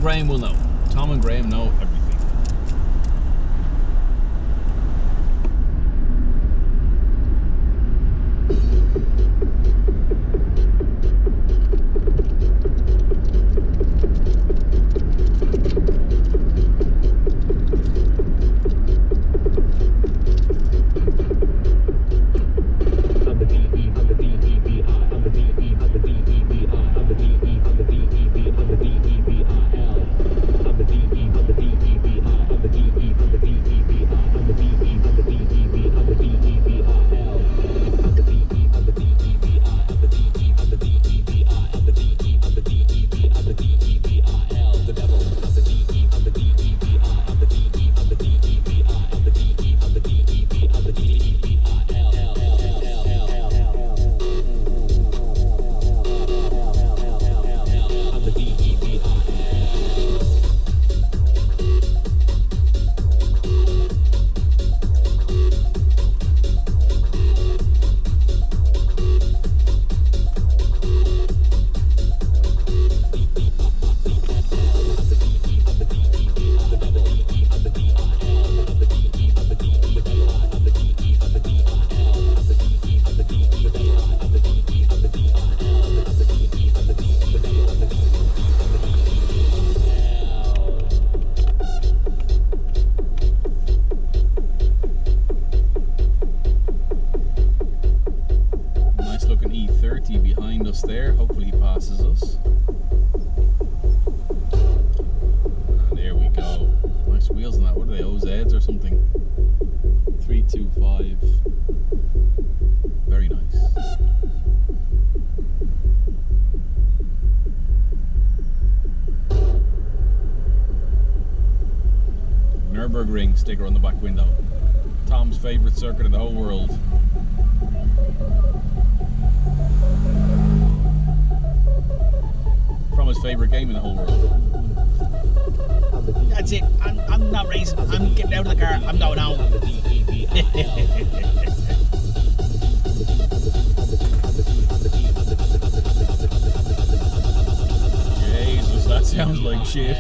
Graham will know. Tom and Graham know everything. Behind us there, hopefully he passes us. And there we go. Nice wheels on that. What are they, OZs or something? 325. Very nice. Nürburgring sticker on the back window. Tom's favourite circuit in the whole world. From his favourite game in the whole world. That's it. I'm not racing. I'm getting out of the car. I'm going home. Jesus, that sounds like shit.